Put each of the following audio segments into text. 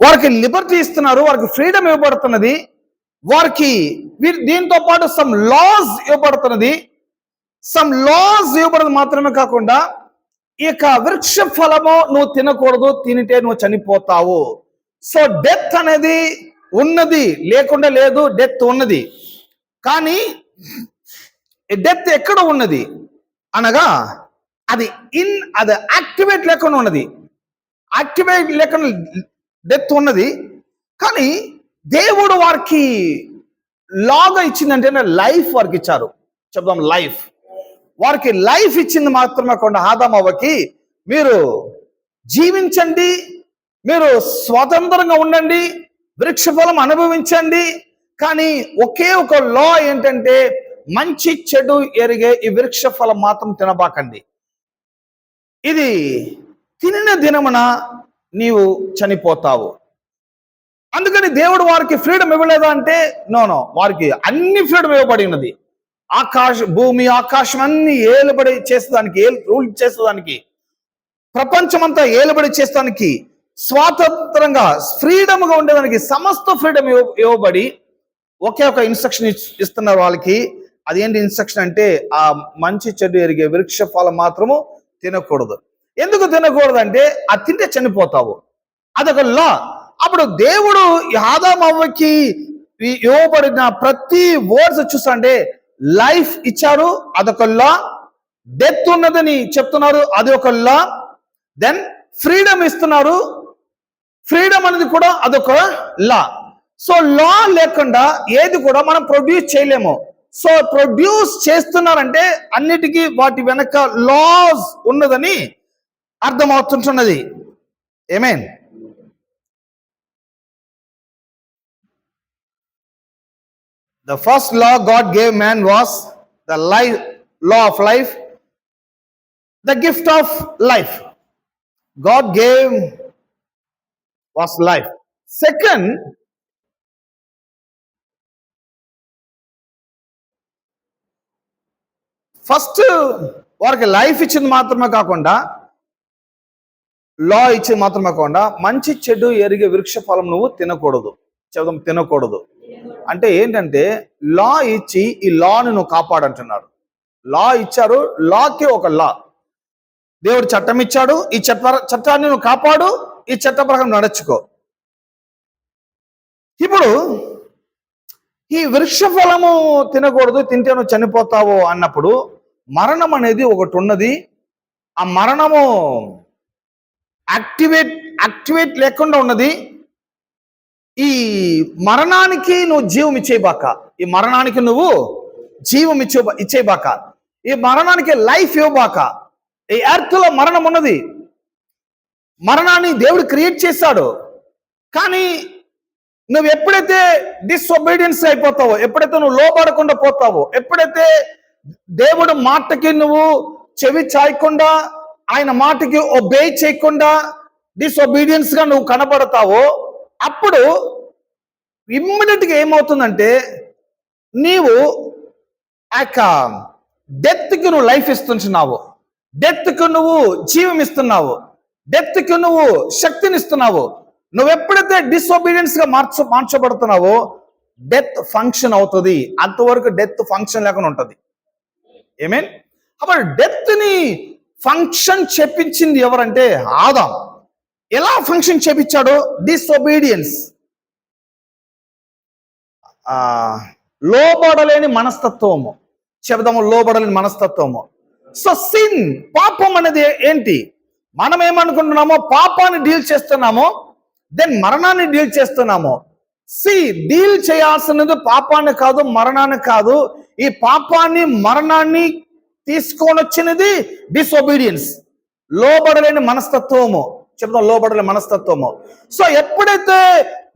వారికి లిబర్టీ ఇస్తున్నారు, వారికి ఫ్రీడమ్ ఇవ్వబడుతున్నది, వారికి దీంతో పాటు సమ్ లాస్ ఇవ్వబడుతున్నది. సమ్ లాస్ ఇవ్వబడదు మాత్రమే కాకుండా ఇక వృక్ష ఫలము నువ్వు తినకూడదు, తినితే నువ్వు చనిపోతావు. సో డెత్ అనేది ఉన్నది, లేకుండా లేదు, డెత్ ఉన్నది. కానీ డెత్ ఎక్కడ ఉన్నది అనగా అది యాక్టివేట్ లేకుండా ఉన్నది. యాక్టివేట్ లేకుండా డెత్ ఉన్నది. కానీ దేవుడు వారికి లాగా ఇచ్చిందంటే లైఫ్ వారికి ఇచ్చారు. చెప్దాం, లైఫ్. వారికి లైఫ్ ఇచ్చింది మాత్రమే కాకుండా ఆదాము అవ్వకి మీరు జీవించండి, మీరు స్వతంత్రంగా ఉండండి, వృక్ష ఫలం అనుభవించండి. కానీ ఒకే ఒక లా ఏంటంటే మంచి చెడు ఎరిగే ఈ వృక్ష ఫలం మాత్రం తినబాకండి. ఇది తినిన దినమున నీవు చనిపోతావు. అందుకని దేవుడు వారికి ఫ్రీడమ్ ఇవ్వలేదా అంటే నో, వారికి అన్ని ఫ్రీడమ్ ఇవ్వబడి ఉన్నది. భూమి ఆకాశం అన్ని ఏలుబడి చేసేదానికి, రూల్ చేసేదానికి, ప్రపంచమంతా ఏలుబడి చేసేదానికి, స్వాతంత్రంగా ఫ్రీడమ్గా ఉండేదానికి సమస్త ఫ్రీడమ్ ఇవ్వబడి ఒకే ఒక ఇన్స్ట్రక్షన్ ఇస్తున్నారు వాళ్ళకి. అదేంటి ఇన్స్ట్రక్షన్ అంటే ఆ మంచి చెడు ఎరిగే వృక్ష ఫలం మాత్రము తినకూడదు. ఎందుకు తినకూడదు అంటే అది తింటే చనిపోతావు, అదొక లా. అప్పుడు దేవుడు ఆదాము అవ్వకి ఇవ్వబడిన ప్రతి వర్డ్స్ చూస్తుంటే లైఫ్ ఇచ్చారు, అదొక లా. డెత్ ఉన్నదని చెప్తున్నారు, అది ఒక లా. దెన్ ఫ్రీడమ్ ఇస్తున్నారు, ఫ్రీడమ్ అనేది కూడా అదొక లా. సో లా లేకుండా ఏది కూడా మనం ప్రొడ్యూస్ చేయలేము. సో ప్రొడ్యూస్ చేస్తున్నారంటే అన్నిటికీ వాటి వెనక లాస్ ఉన్నదని అర్థమవుతుంటున్నది. ఆమేన్. The first law God gave man was the law of life, the gift of life. God gave was life. Second, first వారికి లైఫ్ ఇచ్చింది మాత్రమే కాకుండా, లా ఇచ్చింది మాత్రమే కాకుండా మంచి చెడు ఎరిగే వృక్ష ఫలం నువ్వు తినకూడదు. చెబుదాం, తినకూడదు అంటే ఏంటంటే లా ఇచ్చి ఈ లాను నువ్వు కాపాడంటున్నారు. లా ఇచ్చారు, లాకి ఒక లా. దేవుడు చట్టం ఇచ్చాడు, ఈ చట్టాన్ని నువ్వు కాపాడు, ఈ చట్ట ప్రకారం నడుచుకో. ఇప్పుడు ఈ వృక్ష ఫలము తినకూడదు, తింటే నువ్వు చనిపోతావు అన్నప్పుడు మరణం అనేది ఒకటి ఉన్నది. ఆ మరణము యాక్టివేట్ లేకుండా ఉన్నది. ఈ మరణానికి నువ్వు జీవం ఇచ్చేయబాక, ఈ మరణానికి నువ్వు జీవం ఇచ్చేయబాక, ఈ మరణానికి లైఫ్ ఇవ్వబాక. ఈ ఎర్త్ లో మరణం ఉన్నది, మరణాన్ని దేవుడు క్రియేట్ చేశాడు. కానీ నువ్వు ఎప్పుడైతే డిసొబీడియన్స్ అయిపోతావో, ఎప్పుడైతే నువ్వు లోబడకుండా పోతావో, ఎప్పుడైతే దేవుడు మాటకి నువ్వు చెవి చాయకుండా, ఆయన మాటకి ఒబే చేయకుండా డిసొబీడియన్స్ గా నువ్వు కనబడతావో, అప్పుడు ఇమ్మీడియట్ గా ఏమవుతుందంటే నీవు డెత్ కి నువ్వు లైఫ్ ఇస్తున్నావు, డెత్ కు నువ్వు జీవం ఇస్తున్నావు, డెత్ కు నువ్వు శక్తిని ఇస్తున్నావు. నువ్వు ఎప్పుడైతే డిసొబీడియన్స్ గా మార్చబడుతున్నావో డెత్ ఫంక్షన్ అవుతుంది. అంతవరకు డెత్ ఫంక్షన్ లేకుండా ఉంటుంది. ఆమేన్. అప్పుడు డెత్ ని ఫంక్షన్ చెప్పించింది ఎవరంటే ఆదాం. ఎలా ఫంక్షన్ చేపించాడు? డిసొబీడియన్స్, లోబడలేని మనస్తత్వము. చెబుదాము, లోబడలేని మనస్తత్వము. సో సిన్, పాపం అనేది ఏంటి? మనం ఏమనుకుంటున్నామో పాపాన్ని డీల్ చేస్తున్నామో, దెన్ మరణాన్ని డీల్ చేస్తున్నాము. డీల్ చేయాల్సినది పాపాన్ని కాదు, మరణాన్ని కాదు. ఈ పాపాన్ని మరణాన్ని తీసుకొని వచ్చినది డిసొబీడియన్స్, లోబడలేని మనస్తత్వము. చెప్తాం, లోబడలేని మనస్తత్వము. సో ఎప్పుడైతే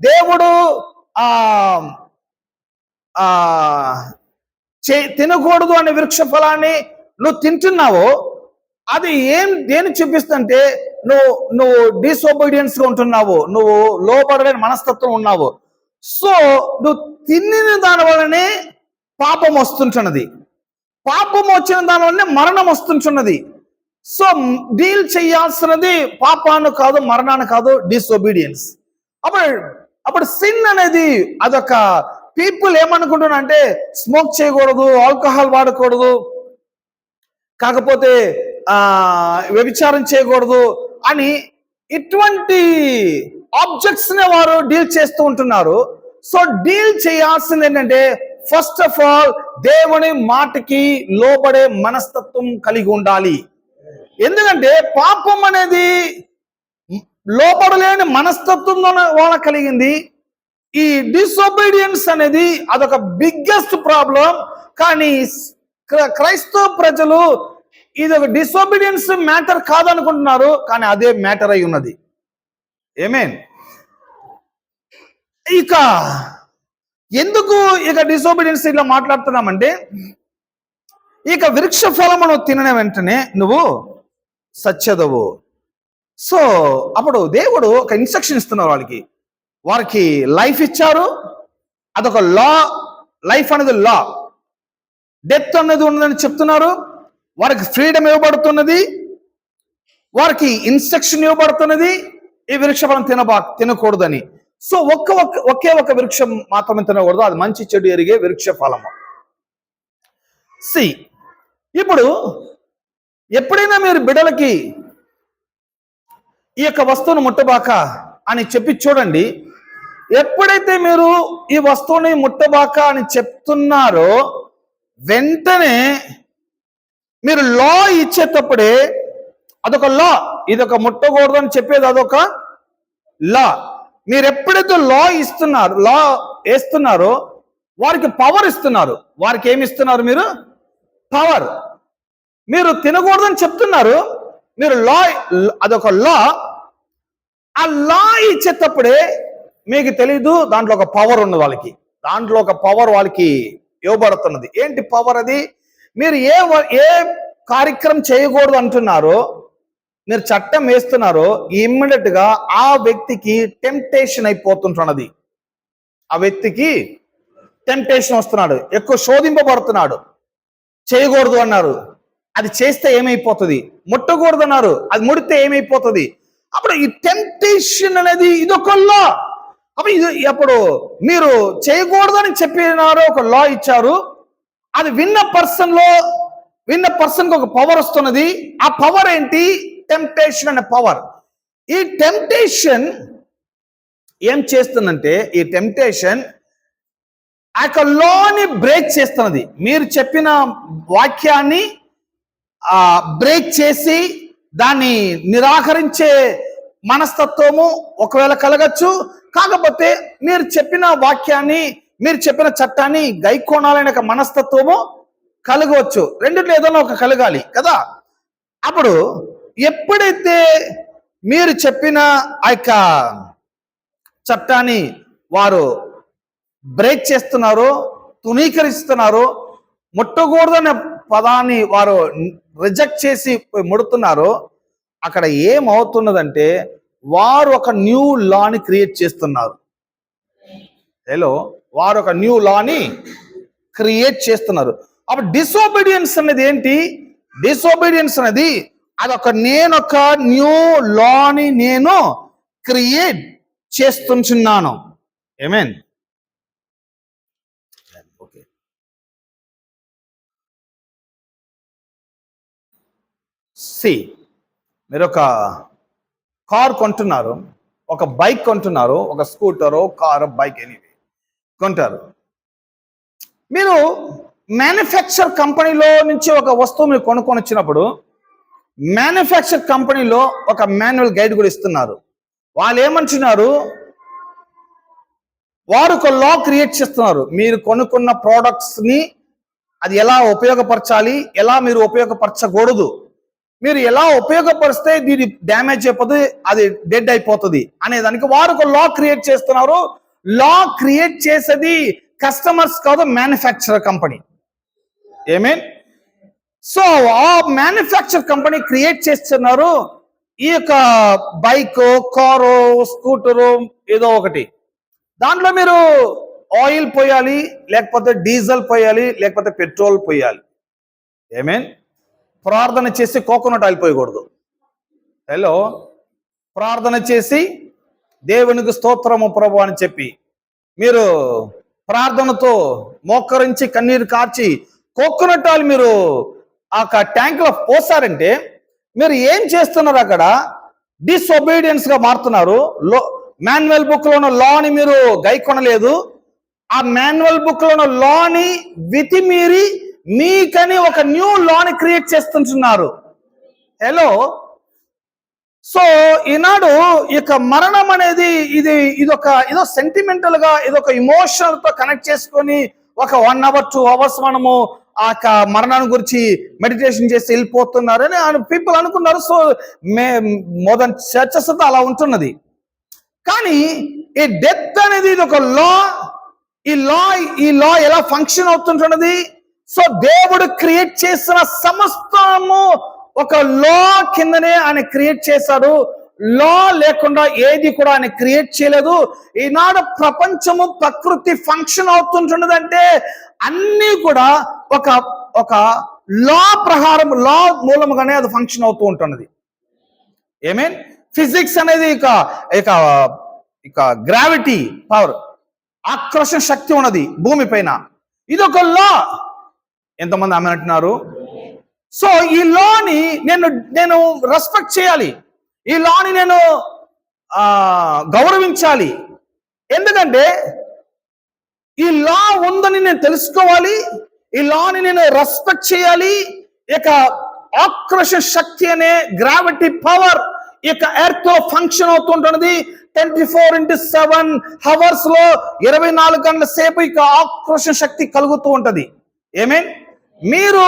దేవుడు తినకూడదు అనే వృక్ష ఫలాన్ని నువ్వు తింటున్నావో అది దేని చూపిస్తుంటే నువ్వు డిసొబీడియన్స్ గా ఉంటున్నావు, నువ్వు లోబడలేని మనస్తత్వం ఉన్నావు. సో నువ్వు తిన్న దాని వల్లనే పాపం వస్తుంటున్నది, పాపం వచ్చిన దాని వల్లనే మరణం వస్తుంటున్నది. సో డీల్ చేయాల్సినది పాపాన్ని కాదు, మరణాన్ని కాదు, డిసొబీడియన్స్. అప్పుడు అప్పుడు సిన్ అనేది అదొక పీపుల్ ఏమనుకుంటున్నా అంటే స్మోక్ చేయకూడదు, ఆల్కహాల్ వాడకూడదు, కాకపోతే వ్యభిచారం చేయకూడదు అని ఇటువంటి ఆబ్జెక్ట్స్ ని వారు డీల్ చేస్తూ ఉంటున్నారు. సో డీల్ చేయాల్సింది ఏంటంటే ఫస్ట్ ఆఫ్ ఆల్ దేవుని మాటకి లోబడే మనస్తత్వం కలిగి ఉండాలి. ఎందుకంటే పాపం అనేది లోబడలేని మనస్తత్వం వాళ్ళ కలిగింది. ఈ డిసొబీడియన్స్ అనేది అదొక బిగ్గెస్ట్ ప్రాబ్లం. కానీ క్రైస్తవ ప్రజలు ఇది ఒక డిసొబీడియన్స్ మ్యాటర్ కాదనుకుంటున్నారు, కానీ అదే మ్యాటర్ అయి ఉన్నది. ఆమేన్. ఇక ఎందుకు ఇక డిసొబీడియన్స్ ఇట్లా మాట్లాడుతున్నామంటే, ఇక వృక్ష ఫలమును తిన వెంటనే నువ్వు సత్యదవు. సో అప్పుడు దేవుడు ఒక ఇన్స్ట్రక్షన్ ఇస్తున్నారు వారికి లైఫ్ ఇచ్చారు. అదొక లా. లైఫ్ అనేది లా, డెత్ అనేది ఉన్నదని చెప్తున్నారు. వారికి ఫ్రీడమ్ ఇవ్వబడుతున్నది, వారికి ఇన్స్ట్రక్షన్ ఇవ్వబడుతున్నది, ఈ వృక్ష ఫలం తినకూడదని. సో ఒకే ఒక వృక్షం మాత్రమే తినకూడదు, అది మంచి చెడు ఎరిగే వృక్ష ఫలము. ఇప్పుడు ఎప్పుడైనా మీరు బిడ్డలకి ఈ యొక్క వస్తువును ముట్టబాక అని చెప్పి చూడండి. ఎప్పుడైతే మీరు ఈ వస్తువుని ముట్టబాక అని చెప్తున్నారో వెంటనే మీరు లా ఇచ్చేటప్పుడే అదొక లా, ఇదొక ముట్టకూడదు అని చెప్పేది అదొక లా. మీరు ఎప్పుడైతే లా వేస్తున్నారో వారికి పవర్ ఇస్తున్నారు. వారికి ఏమి ఇస్తున్నారు? మీరు పవర్. మీరు తినకూడదని చెప్తున్నారు, మీరు లా, అదొక లా. ఆ లా ఇచ్చేటప్పుడే మీకు తెలీదు దాంట్లో ఒక పవర్ ఉంది వాళ్ళకి. దాంట్లో ఒక పవర్ వాళ్ళకి ఇవ్వబడుతున్నది. ఏంటి పవర్ అది? మీరు ఏ కార్యక్రమం చేయకూడదు అంటున్నారో, మీరు చట్టం వేస్తున్నారో, ఇమ్మీడియట్ గా ఆ వ్యక్తికి టెంప్టేషన్ అయిపోతుంటున్నది. ఆ వ్యక్తికి టెంప్టేషన్ వస్తున్నాడు, ఎక్కువ శోధింపబడుతున్నాడు. చేయకూడదు అన్నారు, అది చేస్తే ఏమైపోతుంది? ముట్టకూడదు అన్నారు, అది ముడితే ఏమైపోతుంది? అప్పుడు ఈ టెంప్టేషన్ అనేది ఇదొక లా. అప్పుడు మీరు చేయకూడదని చెప్పినారు, ఒక లా ఇచ్చారు. అది విన్న పర్సన్ కి ఒక పవర్ వస్తున్నది. ఆ పవర్ ఏంటి? టెంప్టేషన్ అనే పవర్. ఈ టెంప్టేషన్ ఏం చేస్తుందంటే, ఈ టెంప్టేషన్ ఆ యొక్క లాని బ్రేక్ చేస్తున్నది. మీరు చెప్పిన వాక్యాన్ని బ్రేక్ చేసి దాన్ని నిరాకరించే మనస్తత్వము ఒకవేళ కలగచ్చు. కాకపోతే మీరు చెప్పిన వాక్యాన్ని, మీరు చెప్పిన చట్టాన్ని గైకోనాలనే ఒక మనస్తత్వము కలగవచ్చు. రెండిట్లో ఏదైనా ఒక కలగాలి కదా. అప్పుడు ఎప్పుడైతే మీరు చెప్పిన ఆ యొక్క చట్టాన్ని వారు బ్రేక్ చేస్తున్నారో, తునీకరిస్తున్నారో, ముట్టకూడదనే పదాన్ని వారు రిజెక్ట్ చేసి ముడుతున్నారో, అక్కడ ఏమవుతున్నదంటే వారు ఒక న్యూ లాని క్రియేట్ చేస్తున్నారు. వారు ఒక న్యూ లాని క్రియేట్ చేస్తున్నారు. అప్పుడు డిసోబీడియన్స్ అనేది ఏంటి? డిసోబీడియన్స్ అనేది నేనొక న్యూ లాని నేను క్రియేట్ చేస్తున్నాను. ఆమేన్. ఓకే. మీరు ఒక కార్ కొంటున్నారు, ఒక బైక్ కొంటున్నారు, ఒక స్కూటరో కారు బైక్ ఎనీవే కొంటారు. మీరు మ్యానుఫ్యాక్చర్ కంపెనీలో నుంచి ఒక వస్తువు మీరు కొనుక్కొని వచ్చినప్పుడు మ్యానుఫ్యాక్చర్ కంపెనీలో ఒక మాన్యువల్ గైడ్ కూడా ఇస్తున్నారు. వాళ్ళు ఏమంటున్నారు? వారు ఒక లా క్రియేట్ చేస్తున్నారు. మీరు కొనుక్కున్న ప్రోడక్ట్స్ ని అది ఎలా ఉపయోగపరచాలి, ఎలా మీరు ఉపయోగపరచకూడదు, మీరు ఎలా ఉపయోగపరిస్తే దీని డ్యామేజ్ అయిపోతుంది, అది డెడ్ అయిపోతుంది అనే దానికి వారు ఒక లా క్రియేట్ చేస్తున్నారు. లా క్రియేట్ చేసేది కస్టమర్స్ కాదు, మ్యానుఫ్యాక్చరర్ కంపెనీ. ఆమేన్. సో ఆ మ్యానుఫ్యాక్చర్ కంపెనీ క్రియేట్ చేస్తున్నారు ఈ యొక్క బైక్, కారు, స్కూటరు ఏదో ఒకటి. దాంట్లో మీరు ఆయిల్ పోయాలి, లేకపోతే డీజిల్ పోయాలి, లేకపోతే పెట్రోల్ పోయాలి. ఆమేన్. ప్రార్థన చేసి కోకోనట్ ఆయిల్ పోయకూడదు. ప్రార్థన చేసి దేవునికి స్తోత్రము ప్రభు అని చెప్పి మీరు ప్రార్థనతో మోకరించి కన్నీరు కార్చి కోకోనట్ ఆయిల్ మీరు ఆ ట్యాంక్లో పోసారంటే మీరు ఏం చేస్తున్నారు? అక్కడ డిసొబీడియన్స్ గా మారుతున్నారు. మాన్యువల్ బుక్ లో ఉన్న లాని మీరు గైకొనలేదు. ఆ మాన్యువల్ బుక్ లో ఉన్న లాని వితిమీరి మీకని ఒక న్యూ లాని క్రియేట్ చేస్తుంటున్నారు. హలో, సో ఈనాడు ఇక మరణం అనేది ఇదో సెంటిమెంటల్ గా ఇదొక ఇమోషనల్ తో కనెక్ట్ చేసుకొని ఒక 1 hour 2 hours మనము ఆ మరణాన్ని గురించి మెడిటేషన్ చేసి వెళ్ళిపోతున్నారని పీపుల్ అనుకున్నారు. సో మోడర్న్ చర్చెస్ తో అలా ఉంటున్నది. కానీ ఈ డెత్ అనేది ఇది ఒక లా. ఈ లా ఎలా ఫంక్షన్ అవుతుంటున్నది? సో దేవుడు క్రియేట్ చేసిన సమస్తము ఒక లా కిందనే ఆయన క్రియేట్ చేశాడు. లా లేకుండా ఏది కూడా ఆయన క్రియేట్ చేయలేదు. ఈనాడు ప్రపంచము ప్రకృతి ఫంక్షన్ అవుతుంటున్నదంటే అన్నీ కూడా ఒక లా ప్రకారం, లా మూలముగానే అది ఫంక్షన్ అవుతూ ఉంటున్నది. ఏమేన్ ఫిజిక్స్ అనేది ఇక గ్రావిటీ పవర్, ఆకర్షణ శక్తి ఉన్నది భూమి పైన. ఇది ఒక లా. ఎంతమంది ఆమె అంటున్నారు? సో ఈ లాని నేను రెస్పెక్ట్ చేయాలి. ఈ లాని నేను గౌరవించాలి. ఎందుకంటే ఈ లా ఉందని నేను తెలుసుకోవాలి. ఈ లాని నేను రెస్పెక్ట్ చేయాలి. ఇక ఆకర్షణ శక్తి అనే గ్రావిటీ పవర్ ఇక ఎర్త్ లో ఫంక్షన్ అవుతుంటున్నది. 24/7 hours లో 24 గంటల సేపు ఇక ఆకర్షణ శక్తి కలుగుతూ ఉంటది. ఏమేన్ మీరు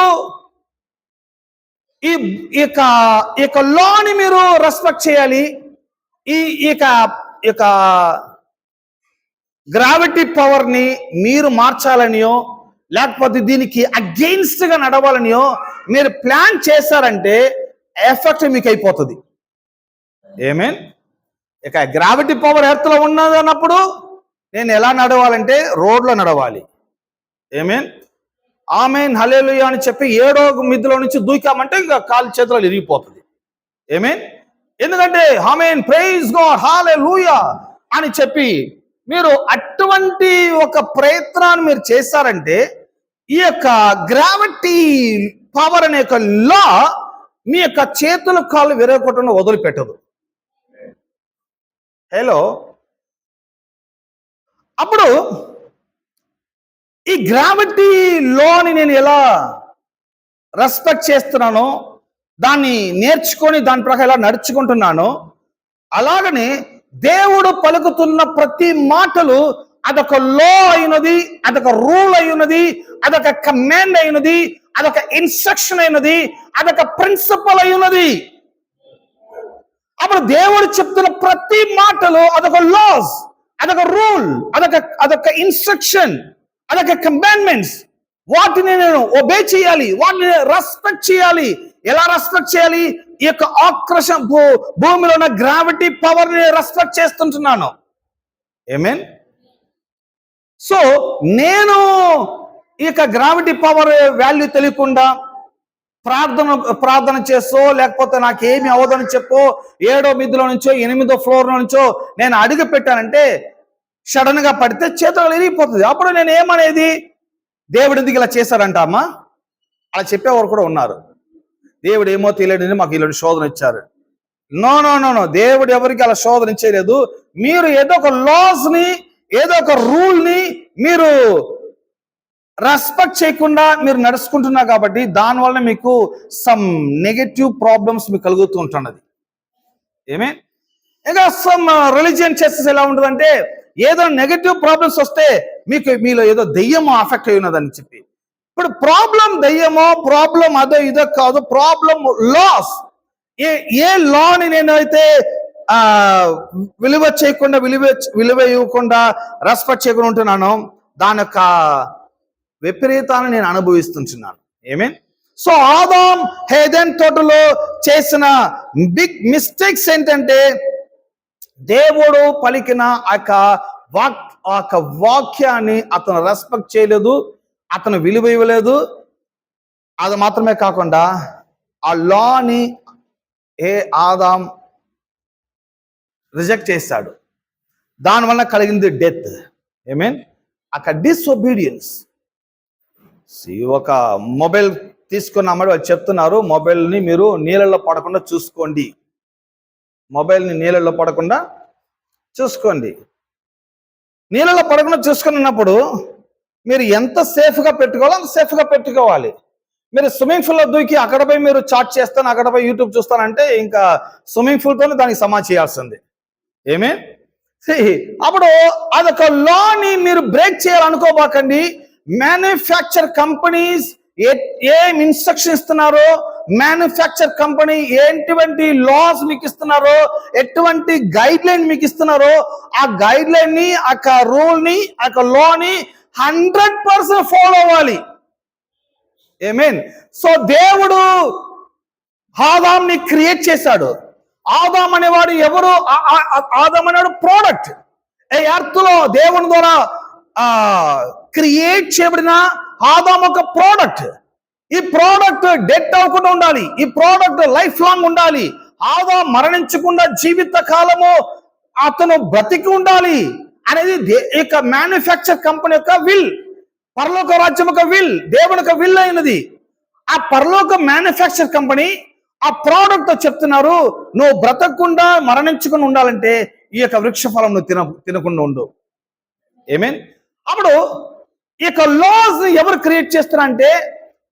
ఇక లాని మీరు రెస్పెక్ట్ చేయాలి. ఇక గ్రావిటీ పవర్ ని మీరు మార్చాలనియో లేకపోతే దీనికి అగెయిన్స్ట్ గా నడవాలనియో మీరు ప్లాన్ చేశారంటే ఎఫెక్ట్ మీకు అయిపోతుంది. ఏమేన్ ఇక గ్రావిటీ పవర్ ఎర్త్ లో ఉన్నది అన్నప్పుడు నేను ఎలా నడవాలంటే రోడ్లో నడవాలి. ఏమేన్ ఆమెన్ హల్లెలూయా అని చెప్పి 7వ మిద్దులో నుంచి దూకామంటే ఇంకా కాలు చేతులు ఇరిగిపోతుంది. ఏమేన్ ఎందుకంటే ఆమెన్ ప్రైజ్ గాడ్ హల్లెలూయా అని చెప్పి మీరు అటువంటి ఒక ప్రయత్నాన్ని మీరు చేశారంటే ఈ యొక్క గ్రావిటీ పవర్ అనే యొక్క లా మీ యొక్క చేతులు కాళ్ళు విరగొట్టడం వదిలిపెట్టదు. హలో, అప్పుడు ఈ గ్రావిటీ లాని నేను ఎలా రెస్పెక్ట్ చేస్తున్నానో, దాన్ని నేర్చుకొని దాని ప్రకారం ఎలా నడుచుకుంటున్నానో, అలాగనే దేవుడు పలుకుతున్న ప్రతి మాటలు అదొక లా అయినది, అదొక రూల్ అయినది, అదొక కమాండ్ అయినది, అదొక ఇన్స్ట్రక్షన్ అయినది, అదొక ప్రిన్సిపల్ అయినది. అప్పుడు దేవుడు చెప్తున్న ప్రతి మాటలు అదొక లాస్, అదొక రూల్, అదొక ఇన్స్ట్రక్షన్, అదొక కమాండ్మెంట్స్. వాటిని నేను ఒబే చేయాలి, వాటిని రెస్పెక్ట్ చేయాలి. ఎలా రెస్పెక్ట్ చేయాలి? ఈ యొక్క ఆకర్షణ భూమిలో ఉన్న గ్రావిటీ పవర్ ని రెస్పెక్ట్ చేస్తుంటున్నాను. ఏమేన్ సో నేను ఈ యొక్క గ్రావిటీ పవర్ వాల్యూ తెలియకుండా ప్రార్థన చేసో లేకపోతే నాకేమి అవ్వదని చెప్పో 7వ మిద్దులో నుంచో 8వ ఫ్లోర్ నుంచో నేను అడుగు పెట్టానంటే సడన్ గా పడితే చేతులు ఇరిగిపోతుంది. అప్పుడు నేను ఏమనేది? దేవుడు ఎందుకు ఇలా చేశారంట అమ్మా అలా చెప్పేవారు కూడా ఉన్నారు. దేవుడు ఏమో తెలియదు, మాకు ఇలాంటి శోధన ఇచ్చారు. నో నో నో నో దేవుడు ఎవరికి అలా శోధన ఇచ్చేయలేదు. మీరు ఏదో ఒక లాస్ ని, ఏదో ఒక రూల్ ని మీరు రెస్పెక్ట్ చేయకుండా మీరు నడుచుకుంటున్నారు కాబట్టి దానివల్ల మీకు సమ్ నెగటివ్ ప్రాబ్లమ్స్ మీకు కలుగుతూ ఉంటున్నది. ఏమే ఇంకా సమ్ రిలీజియన్ చర్చెస్ ఎలా ఉంటుందంటే ఏదో నెగటివ్ ప్రాబ్లమ్స్ వస్తే మీలో ఏదో దెయ్యమో అఫెక్ట్ అయి ఉన్నదని చెప్పి, ఇప్పుడు ప్రాబ్లం దెయ్యమో ప్రాబ్లం అదో ఇదో కాదు, ప్రాబ్లం లాస్. ఏ లాని నేనైతే విలువ చేయకుండా విలువ ఇవ్వకుండా రెస్పెక్ట్ చేయకుండా ఉంటున్నానో దాని యొక్క విపరీతాన్ని నేను అనుభవిస్తుంటున్నాను. ఏమేన్ సో ఆదాం హేదెన్ తోటలో చేసిన బిగ్ మిస్టేక్స్ ఏంటంటే దేవుడు పలికిన వాక్యాన్ని అతను రెస్పెక్ట్ చేయలేదు, అతను విలువ ఇవ్వలేదు. అది మాత్రమే కాకుండా ఆ లాని ఆదాం రిజెక్ట్ చేశాడు. దానివల్ల కలిగింది డెత్. మీన్ అక్కడ డిసొబీడియన్స్. ఒక మొబైల్ తీసుకున్నామని వాళ్ళు చెప్తున్నారు, మొబైల్ని మీరు నీళ్ళల్లో పడకుండా చూసుకోండి, మొబైల్ని నీళ్ళల్లో పడకుండా చూసుకోండి. నీళ్ళలో పడకుండా చూసుకున్నప్పుడు మీరు ఎంత సేఫ్గా పెట్టుకోవాలో అంత సేఫ్గా పెట్టుకోవాలి. మీరు స్విమ్మింగ్ పూల్లో దూకి అక్కడ పోయి మీరు చాట్ చేస్తాను, అక్కడ పోయి యూట్యూబ్ చూస్తానంటే ఇంకా స్విమ్మింగ్ పూల్తోనే దానికి సమాజ్ చేయాల్సింది. ఏమే అప్పుడు అదొక లాని మీరు బ్రేక్ చేయాలనుకోబాకండి. మ్యానుఫ్యాక్చర్ కంపెనీస్ ఏం ఇన్స్ట్రక్షన్ ఇస్తున్నారో, మ్యానుఫ్యాక్చర్ కంపెనీ ఎటువంటి లాస్ మీకు ఇస్తున్నారో, ఎటువంటి గైడ్ లైన్ మీకు ఇస్తున్నారో, ఆ గైడ్ లైన్ ని, ఆ రూల్ ని, ఆ లాని 100% ఫాలో అవ్వాలి. ఆమేన్. సో దేవుడు ఆదాంని క్రియేట్ చేశాడు. ఆదాం అనేవాడు ఎవరు? ఆదాం అనేవాడు ప్రోడక్ట్. ఈ ఎర్త్ లో దేవుని ద్వారా క్రియేట్ చేయబడిన ఆదాం ఒక ప్రోడక్ట్. ఈ ప్రోడక్ట్ డెత్ అవ్వకుండా ఉండాలి, ఈ ప్రోడక్ట్ లైఫ్ లాంగ్ ఉండాలి. ఆదాం మరణించకుండా జీవిత కాలము అతను బ్రతికి ఉండాలి అనేది ఇక మ్యానుఫ్యాక్చర్ కంపెనీ యొక్క విల్, పరలోక రాజ్యం యొక్క విల్, దేవుని యొక్క విల్ అయినది. ఆ పరలోక మ్యానుఫ్యాక్చర్ కంపెనీ ఆ ప్రోడక్ట్ తో చెప్తున్నారు, నువ్వు బ్రతకకుండా మరణించుకుని ఉండాలంటే ఈ యొక్క వృక్ష ఫలం నువ్వు తినకుండా ఉండు. ఏమేన్. అప్పుడు ఈ యొక్క లాస్ ని ఎవరు క్రియేట్ చేస్తారంటే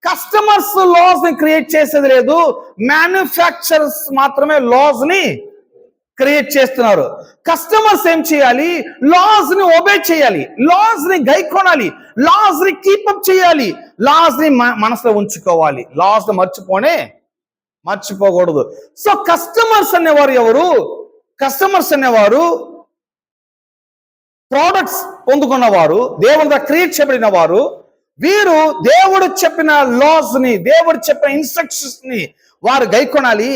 కస్టమర్స్ లాస్ ని క్రియేట్ చేసేది లేదు, మ్యానుఫ్యాక్చరర్స్ మాత్రమే లాస్ ని క్రియేట్ చేస్తున్నారు. కస్టమర్స్ ఏం చేయాలి? లాస్ ని ఒబే చేయాలి, లాస్ ని గైకొనాలి, లాస్ ని కీపప్ చేయాలి, లాస్ ని మనసులో ఉంచుకోవాలి, లాస్ ని మర్చిపోకూడదు. సో కస్టమర్స్ అనేవారు ఎవరు? కస్టమర్స్ అనేవారు ప్రోడక్ట్స్ పొందుకున్నవారు, దేవుడిగా క్రియేట్ చేయబడిన వారు. వీరు దేవుడు చెప్పిన లాస్ ని, దేవుడు చెప్పిన ఇన్స్ట్రక్షన్స్ ని వారు గైకొనాలి.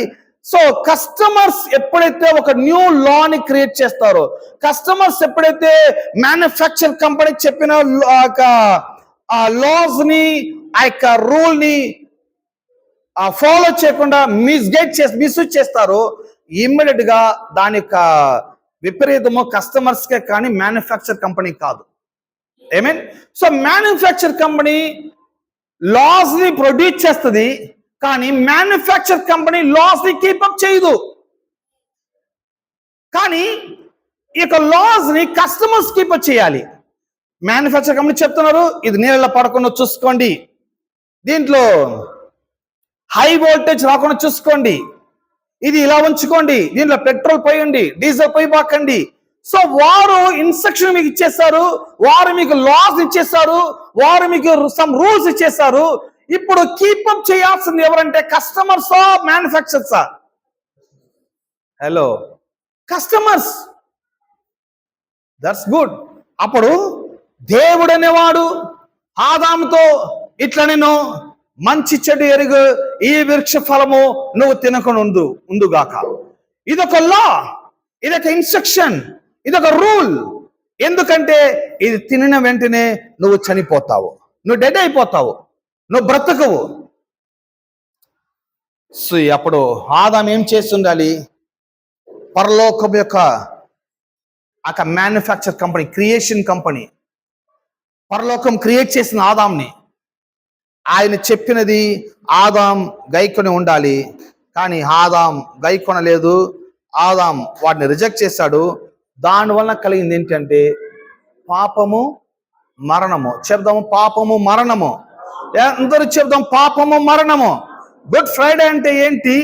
సో కస్టమర్స్ ఎప్పుడైతే ఒక న్యూ లా ని క్రియేట్ చేస్తారో, కస్టమర్స్ ఎప్పుడైతే మ్యానుఫ్యాక్చర్ కంపెనీ చెప్పిన లాస్ ని, ఆ యొక్క రూల్ ని ఫాలో చేయకుండా మిస్యూజ్ చేస్తారో, ఇమ్మీడియట్ గా దాని యొక్క విపరీతము కస్టమర్స్ కే కానీ మ్యానుఫ్యాక్చర్ కంపెనీ కాదు. Also manufacture company laws ని ప్రొడ్యూస్ చేస్తుంది, కానీ మ్యానుఫ్యాక్చర్ కంపెనీ లాస్ ని కీపప్ చేయదు. కానీ ఈ యొక్క లాస్ ని కస్టమర్స్ కీపప్ చేయాలి. మ్యానుఫ్యాక్చర్ కంపెనీ చెప్తున్నారు, ఇది నీళ్ళలో పడకుండా చూసుకోండి, దీంట్లో హై వోల్టేజ్ రాకుండా చూసుకోండి, ఇది ఇలా ఉంచుకోండి, దీంట్లో పెట్రోల్ పోయండి, డీజిల్ పోయిపోకండి. సో వారు ఇన్స్ట్రక్షన్ మీకు ఇచ్చేస్తారు, వారు మీకు లాస్ ఇచ్చేస్తారు, వారు మీకు సమ్ రూల్స్ ఇచ్చేస్తారు. ఇప్పుడు కీపప్ చేయాల్సింది ఎవరంటే కస్టమర్సా మ్యానుఫ్యాక్చరర్సా? Hello, customers. That's good. అప్పుడు దేవుడు అనేవాడు ఆదాముతో ఇట్లా నేను మంచి చెడు ఎరుగు ఈ వృక్ష ఫలము నువ్వు తినకుండా ఉందుగాక. ఇదొక లా, ఇదొక ఇన్స్ట్రక్షన్, ఇదొక రూల్. ఎందుకంటే ఇది తినిన వెంటనే నువ్వు చనిపోతావు, నువ్వు డెడ్ అయిపోతావు, నువ్వు బ్రతకవు. సో అప్పుడు ఆదాం ఏం చేస్తుండాలి? పరలోకం యొక్క మ్యానుఫ్యాక్చర్ కంపెనీ, క్రియేషన్ కంపెనీ, పరలోకం క్రియేట్ చేసిన ఆదాంని, ఆయన చెప్పినది ఆదాం గైకొని ఉండాలి. కానీ ఆదాం గైకొనలేదు, ఆదాం వాటిని రిజెక్ట్ చేశాడు. దానివల్ల కలిగింది ఏంటంటే పాపము, మరణము. చెప్దాము, పాపము, మరణము. అందరూ చెప్దాం, పాపము, మరణము. గుడ్ ఫ్రైడే అంటే ఏంటి?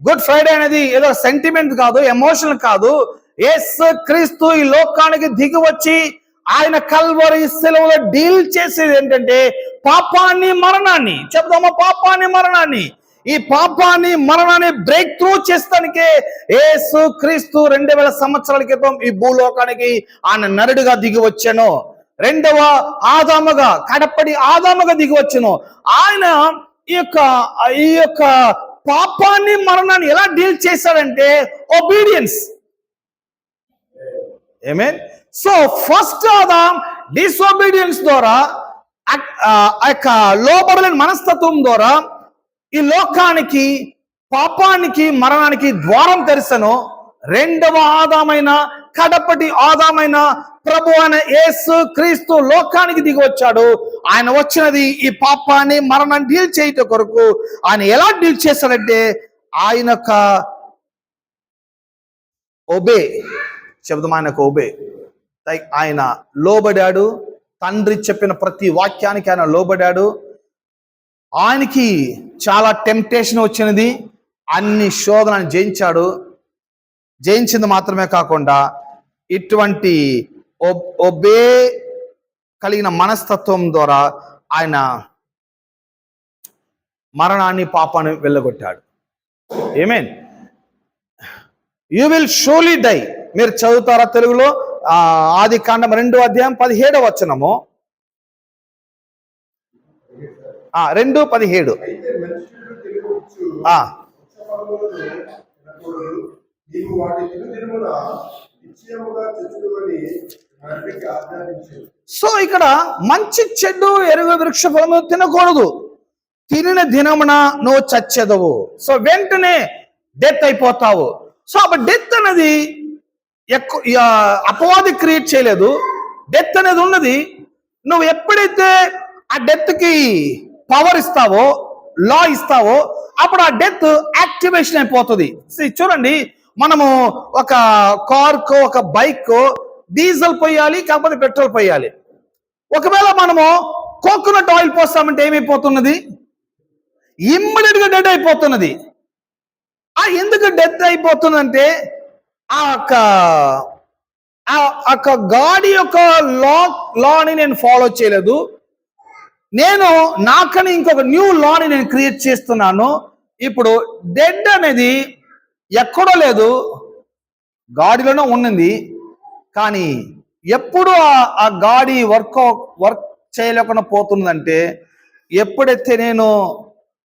గుడ్ ఫ్రైడే అనేది ఏదో సెంటిమెంట్ కాదు, ఎమోషనల్ కాదు. యేసు క్రీస్తు ఈ లోకానికి దిగి వచ్చి ఆయన కల్వరి సెలవులో డీల్ చేసేది ఏంటంటే పాపాన్ని, మరణాన్ని. చెప్దామా, పాపాన్ని, మరణాన్ని. ఈ పాపాన్ని, మరణాన్ని బ్రేక్ త్రూ చేస్తానికే యేసు క్రీస్తు 2000 సంవత్సరాల క్రితం ఈ భూలోకానికి ఆయన నరుడుగా దిగి వచ్చాను. రెండవ ఆదాముగా, కడపడి ఆదాముగా దిగి వచ్చాను. ఆయన ఈ యొక్క పాపాన్ని, మరణాన్ని ఎలా డీల్ చేశాడంటే ఒబీడియన్స్. ఆమేన్. సో ఫస్ట్ ఆదాం డిసొబీడియన్స్ ద్వారా, లోబడలేని మనస్తత్వం ద్వారా ఈ లోకానికి, పాపానికి, మరణానికి ద్వారం తెరిసెను. రెండవ ఆదామైన కడపటి ఆదామైన ప్రభు అయిన యేసు క్రీస్తు లోకానికి దిగి వచ్చాడు. ఆయన వచ్చినది ఈ పాపాన్ని మరణం డీల్ చేయటం కొరకు. ఆయన ఎలా డీల్ చేశాడంటే ఆయన యొక్క ఒబే శబ్దం, ఆయనకు ఒబే, ఆయన లోబడాడు. తండ్రి చెప్పిన ప్రతి వాక్యానికి ఆయన లోబడాడు. ఆయనకి చాలా టెంప్టేషన్ వచ్చినది, అన్ని శోధనను జయించాడు. జయించింది మాత్రమే కాకుండా ఇటువంటి ఒబే కలిగిన మనస్తత్వం ద్వారా ఆయన మరణాన్ని పాపాన్ని వెళ్ళగొట్టాడు. Amen. You will surely die. మీరు చదువుతారా తెలుగులో? ఆదికాండం 2:17 2:17. సో ఇక్కడ మంచి చెడ్డు ఎరుగు వృక్ష ఫలము తినకూడదు, తినిన దినమున నువ్వు చచ్చెదవు. సో వెంటనే డెత్ అయిపోతావు. సో అప్పుడు డెత్ అనేది అపవాది క్రియేట్ చేయలేదు. డెత్ అనేది ఉన్నది. నువ్వు ఎప్పుడైతే ఆ డెత్ కి పవర్ ఇస్తావో, లా ఇస్తావో, అప్పుడు ఆ డెత్ యాక్టివేషన్ అయిపోతుంది. చూడండి, మనము ఒక కార్కో ఒక బైక్ డీజిల్ పోయాలి, కాకపోతే పెట్రోల్ పోయాలి. ఒకవేళ మనము కోకోనట్ ఆయిల్ పోస్తామంటే ఏమైపోతున్నది? ఇమ్మీడియట్ గా డెడ్ అయిపోతున్నది. ఎందుకు డెత్ అయిపోతుందంటే ఆ యొక్క గాడి యొక్క లాని నేను ఫాలో చేయలేదు. నేను నాకని ఇంకొక న్యూ లాని నేను క్రియేట్ చేస్తున్నాను. ఇప్పుడు డెడ్ అనేది ఎక్కడో లేదు, గాడిలోనే ఉన్నది. కానీ ఎప్పుడు ఆ గాడి వర్క్ చేయలేకుండా పోతుందంటే ఎప్పుడైతే నేను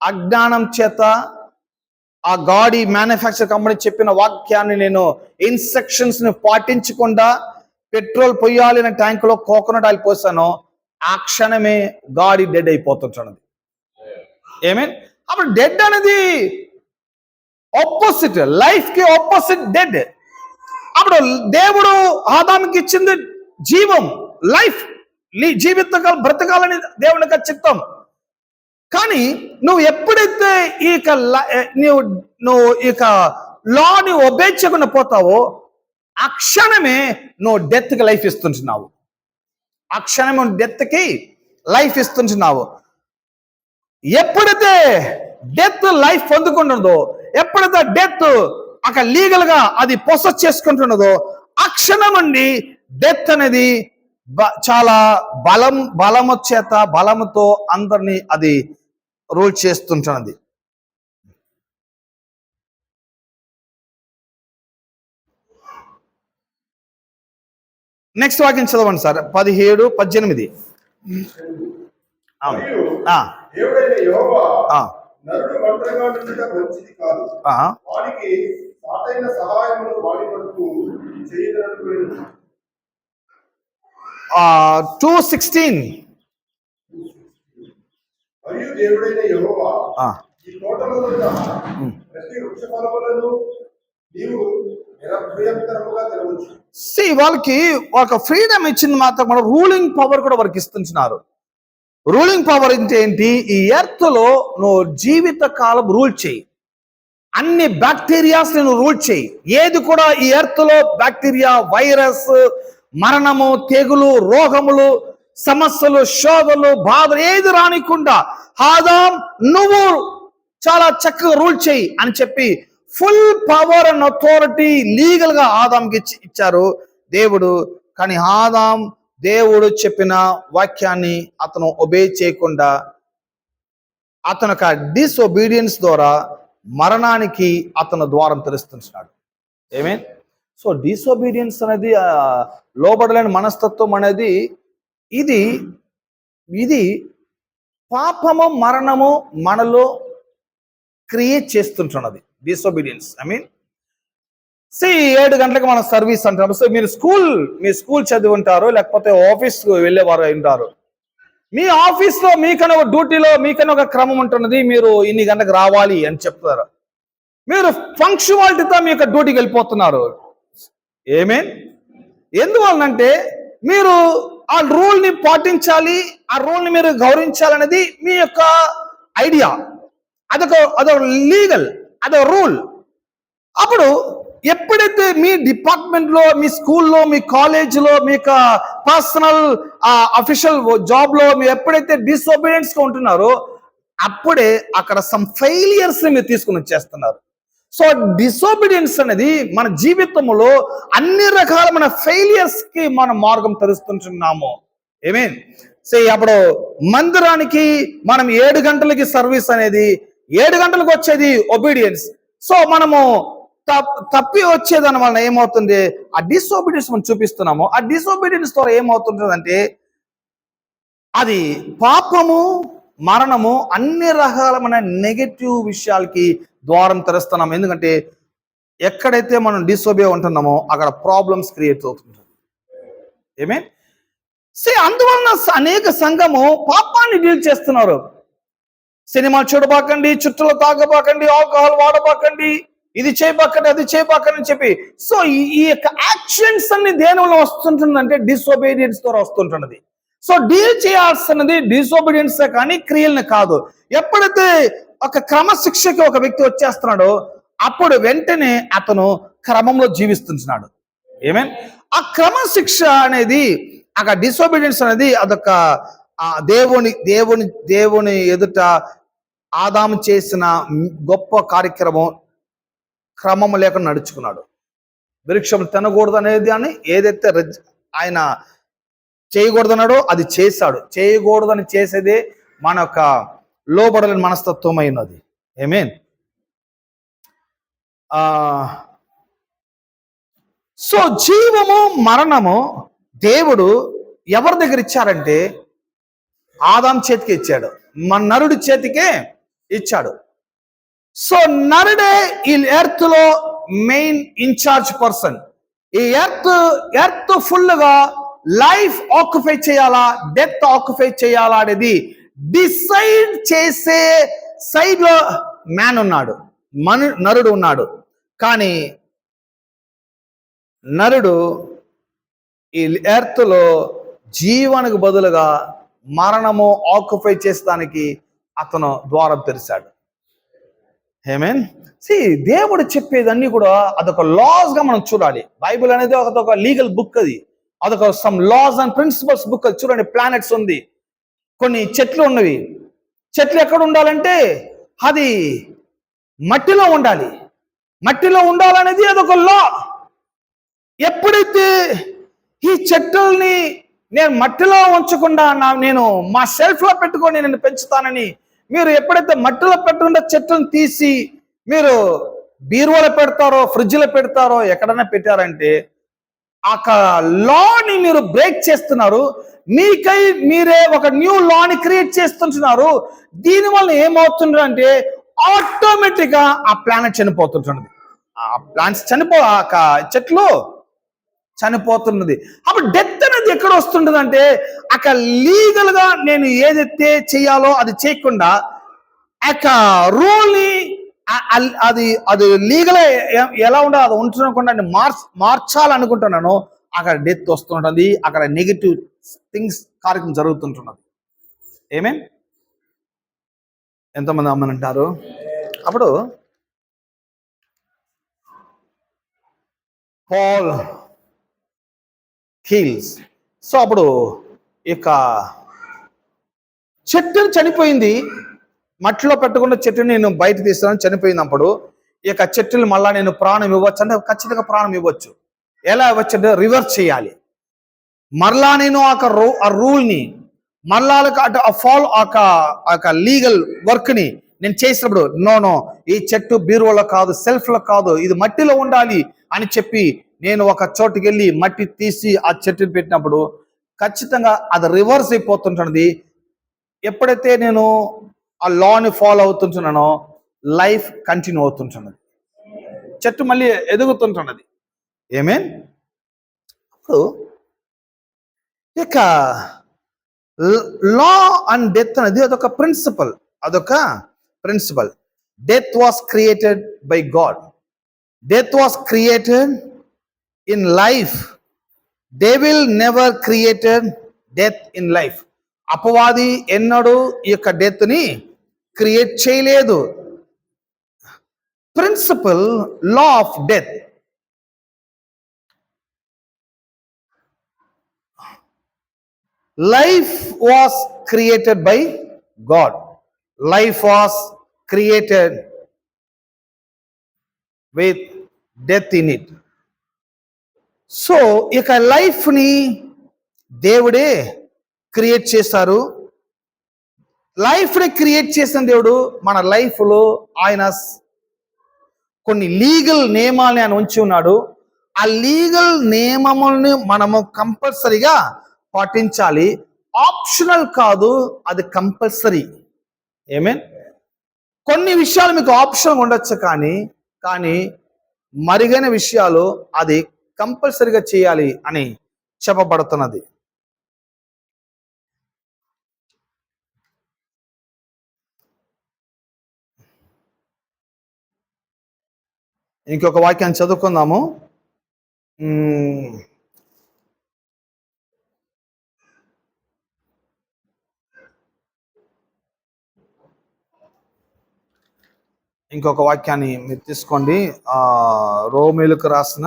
అజ్ఞానం చేత ఆ గాడి మ్యానుఫ్యాక్చర్ కంపెనీ చెప్పిన వాక్యాన్ని నేను ఇన్స్ట్రక్షన్స్ ని పాటించకుండా పెట్రోల్ పొయ్యాలి అనే ట్యాంకులో కోకోనట్ ఆయిల్ పోసాను, ఆ క్షణమే గాడి డెడ్ అయిపోతుంటున్నది. ఏమేన్. అప్పుడు డెడ్ అనేది ఆపోజిట్, లైఫ్ కి ఆపోజిట్ డెడ్. అప్పుడు దేవుడు ఆదాముకి ఇచ్చింది జీవం, లైఫ్, జీవితకాలం బ్రతకాలని దేవుని యొక్క చిత్తం. కానీ నువ్వు ఎప్పుడైతే నువ్వు ఇక లాని ఒబే చేయకుండా పోతావో ఆ క్షణమే నువ్వు డెత్ కి లైఫ్ ఇస్తుంటున్నావు. ఆ క్షణమే డెత్ కి లైఫ్ ఇస్తుంటున్నావు. ఎప్పుడైతే డెత్ లైఫ్ పొందుకుంటున్నదో, ఎప్పుడైతే డెత్ అక్కడ లీగల్ గా అది పొసెస్ చేసుకుంటున్నదో, ఆ క్షణం నుండి డెత్ అనేది చాలా బలము చేత, బలముతో అందరినీ అది రూల్ చేస్తుంటున్నది. నెక్స్ట్ వాక్యం చదవండి సార్, 17-18. ఆ 2:16. వాళ్ళకి ఒక ఫ్రీడమ్ ఇచ్చింది మాత్రం కూడా రూలింగ్ పవర్ కూడా వారికి ఇస్తున్నారు. రూలింగ్ పవర్ అంటే ఏంటి? ఈ ఎర్త్ లో నువ్వు జీవిత కాలం రూల్ చేయి, అన్ని బ్యాక్టీరియాస్ నువ్వు రూల్ చేయి. ఏది కూడా ఈ ఎర్త్ లో బ్యాక్టీరియా, వైరస్, మరణము, తెగులు, రోగములు, సమస్యలు, శోధలు, బాధలు ఏది రానికుండా ఆదాం నువ్వు చాలా చక్కగా రూల్ చేయి అని చెప్పి full power and authority legal గా ఆదాంకి ఇచ్చారు దేవుడు. కానీ ఆదాం దేవుడు చెప్పిన వాక్యాన్ని అతను ఒబే చేయకుండా అతను ఒక డిసొబీడియన్స్ ద్వారా మరణానికి అతను ద్వారం తెరుస్తున్నాడు. ఏమే. సో డిసొబీడియన్స్ అనేది, లోబడలేని మనస్తత్వం అనేది ఇది పాపము, మరణము మనలో క్రియేట్ చేస్తుంటున్నది. డిసొబీడియన్స్. ఐ మీన్ 7 గంటలకు మన సర్వీస్ అంటారు. సో మీ స్కూల్ చదివి ఉంటారు, లేకపోతే ఆఫీస్కి వెళ్ళేవారు ఉంటారు. మీ ఆఫీస్లో మీకన్నా ఒక డ్యూటీలో మీకన్నా ఒక క్రమం ఉంటున్నది. మీరు ఇన్ని గంటలకు రావాలి అని చెప్తారు. మీరు ఫంక్షువాలిటీతో మీ యొక్క డ్యూటీకి వెళ్ళిపోతున్నారు. ఏమేన్. ఎందువలనంటే మీరు ఆ రూల్ని పాటించాలి, ఆ రూల్ని మీరు గౌరవించాలనేది మీ యొక్క ఐడియా. అదొక లీగల్, అదొక రూల్. అప్పుడు ఎప్పుడైతే మీ డిపార్ట్మెంట్లో, మీ స్కూల్లో, మీ కాలేజీలో, మీ యొక్క పర్సనల్ అఫీషియల్ జాబ్లో మీరు ఎప్పుడైతే డిసొబీడియన్స్ గా ఉంటున్నారో అప్పుడే అక్కడ సమ్ ఫెయిలియర్స్ మీరు తీసుకుని వచ్చేస్తున్నారు. సో డిసోబీడియన్స్ అనేది మన జీవితంలో అన్ని రకాలమైన ఫెయిలియర్స్ కి మనం మార్గం తెరుస్తుంటున్నాము. ఏమేన్ అప్పుడు మందిరానికి మనం 7 గంటలకి సర్వీస్ అనేది 7 గంటలకు వచ్చేది ఒబీడియన్స్. సో మనము తప్పి వచ్చేదాని వలన ఏమవుతుంది, ఆ డిసోబీడియన్స్ మనం చూపిస్తున్నాము. ఆ డిసోబీడియన్స్ ద్వారా ఏమవుతుంటుందంటే అది పాపము, మరణము, అన్ని రకాలమైన నెగటివ్ విషయాలకి ద్వారం తెరుస్తున్నాం. ఎందుకంటే ఎక్కడైతే మనం డిసోబే ఉంటున్నామో అక్కడ ప్రాబ్లమ్స్ క్రియేట్ అవుతుంటుంది. ఏమే అందువలన అనేక సంఘము పాపాన్ని డీల్ చేస్తున్నారు. సినిమాలు చూడబాకండి, చుట్టూలో తాగబాకండి, ఆల్కహాల్ వాడబాకండి, ఇది చేయబాకండి, అది చేయబాకండి అని చెప్పి. సో ఈ యొక్క యాక్షన్స్ అన్ని దేని వల్ల వస్తుంటుందంటే డిసోబీడియన్స్ ద్వారా వస్తుంటున్నది. సో డీల్ చేయాల్సినది డిసోబీడియన్స్ కానీ క్రియల్ని కాదు. ఎప్పుడైతే ఒక క్రమశిక్షకి ఒక వ్యక్తి వచ్చేస్తున్నాడో అప్పుడు వెంటనే అతను క్రమంలో జీవిస్తున్నాడు. ఏమే ఆ క్రమశిక్ష అనేది, ఆ డిసోబీడియన్స్ అనేది అదొక దేవుని ఎదుట ఆదాము చేసిన గొప్ప కార్యక్రమం. క్రమం లేకుండా నడుచుకున్నాడు. వృక్షం తినకూడదు అనేది అని ఏదైతే ఆయన చేయకూడదన్నాడో అది చేశాడు. చేయకూడదని చేసేదే మన యొక్క లోబడలేని మనస్తత్వం అయినది. ఏమేన్ సో జీవము మరణము దేవుడు ఎవరి దగ్గర ఇచ్చారంటే ఆదాం చేతికి ఇచ్చాడు, మన నరుడి చేతికే ఇచ్చాడు. సో నరుడే ఈ ఎర్త్ లో మెయిన్ ఇన్ఛార్జ్ పర్సన్. ఈ ఎర్త్ ఫుల్ గా లైఫ్ ఆక్యుపై చేయాలా, డెత్ ఆక్యుపై చేయాలా అనేది డిసైడ్ చేసే సైడ్ లో మ్యాన్ ఉన్నాడు, నరుడు ఉన్నాడు. కానీ నరుడు ఈ ఎర్త్ లో జీవానికి బదులుగా మరణము ఆక్యుపై చేస్తానికి అతను ద్వారం తెరిచాడు. ఏమేన్ దేవుడు చెప్పేదన్నీ కూడా అదొక లాస్ గా మనం చూడాలి. బైబిల్ అనేది ఒక లీగల్ బుక్. అదొక some laws and principles book. అది చూడండి, ప్లానెట్స్ ఉంది, కొన్ని చెట్లు ఉన్నవి. చెట్లు ఎక్కడ ఉండాలంటే అది మట్టిలో ఉండాలి. మట్టిలో ఉండాలనేది అదొక లా. ఎప్పుడైతే ఈ చెట్లని నేను మట్టిలో ఉంచకుండా నేను మా సెల్ఫ్ లో పెట్టుకొని నేను పెంచుతానని మీరు ఎప్పుడైతే మట్టిలో పెట్టుకుంటే చెట్లను తీసి మీరు బీరువాలో పెడతారో, ఫ్రిడ్జ్లో పెడతారో, ఎక్కడైనా పెట్టారంటే ఆ లాని మీరు బ్రేక్ చేస్తున్నారు. మీకై మీరే ఒక న్యూ లాని క్రియేట్ చేస్తుంటున్నారు. దీనివల్ల ఏమవుతుంది అంటే ఆటోమేటిక్ గా ఆ ప్లానెట్ చనిపోతుంటున్నది. ఆ ప్లాంట్స్ చెట్లు చనిపోతున్నది. అప్పుడు డెత్ అనేది ఎక్కడ వస్తుంటుంది అంటే అక్కడ లీగల్ గా నేను ఏదైతే చేయాలో అది చేయకుండా ఆ రూల్ ని అది లీగల్ ఎలా ఉండో అది ఉంచకుండా మార్చాలనుకుంటున్నాను. అక్కడ డెత్ వస్తుంటుంది, అక్కడ నెగిటివ్ థింగ్స్ కార్యక్రమం జరుగుతుంటున్నది. ఏమేం ఎంతమంది అమ్మనంటారు? అప్పుడు పాల్ హీల్స్. సో అప్పుడు ఇక చెట్టుని చనిపోయింది, మట్టిలో పెట్టుకున్న చెట్టుని నేను బయట తీస్తాను, చనిపోయినప్పుడు ఇక చెట్టుని మళ్ళా నేను ప్రాణం ఇవ్వచ్చు అంటే ఖచ్చితంగా ప్రాణం ఇవ్వచ్చు. ఎలా ఇవ్వచ్చు అంటే రివర్స్ చేయాలి. మరలా నేను ఆ రూల్ని మరలా ఫాలో ఆ లీగల్ వర్క్ని నేను చేసినప్పుడు నో ఈ చెట్టు బీరువాలో కాదు, సెల్ఫ్లో కాదు, ఇది మట్టిలో ఉండాలి అని చెప్పి నేను ఒక చోటుకి వెళ్ళి మట్టి తీసి ఆ చెట్టుని పెట్టినప్పుడు ఖచ్చితంగా అది రివర్స్ అయిపోతుంటున్నది. ఎప్పుడైతే నేను ఆ లాని ఫాలో అవుతుంటున్నానో లైఫ్ కంటిన్యూ అవుతుంటున్నది, చెట్టు మళ్ళీ ఎదుగుతుంటున్నది. ఏమేన్ ఇప్పుడు ఇక లా అండ్ డెత్ అనేది అదొక principle. Death was created by God. Death was created in life. Devil never created death in life. అపవాది ఎన్నడూ ఈ యొక్క డెత్ ని క్రియేట్ చేయలేదు. Principle law of death. Life was created by God. Life was created with death in it. So ఇక life ని దేవుడే create చేశారు. లైఫ్ ని క్రియేట్ చేసిన దేవుడు మన లైఫ్ లో ఆయన కొన్ని లీగల్ నియమాలని ఆయన ఉంచి ఉన్నాడు. ఆ లీగల్ నియమములను మనము కంపల్సరీగా పాటించాలి. ఆప్షనల్ కాదు, అది కంపల్సరీ. ఏమేన్ కొన్ని విషయాలు మీకు ఆప్షన్ ఉండొచ్చు, కానీ మరిగైన విషయాలు అది కంపల్సరీగా చేయాలి అని చెప్పబడుతున్నది. ఇంకొక వాక్యాన్ని చదువుకుందాము. ఇంకొక వాక్యాన్ని మీరు తీసుకోండి. రోమీలకు రాసిన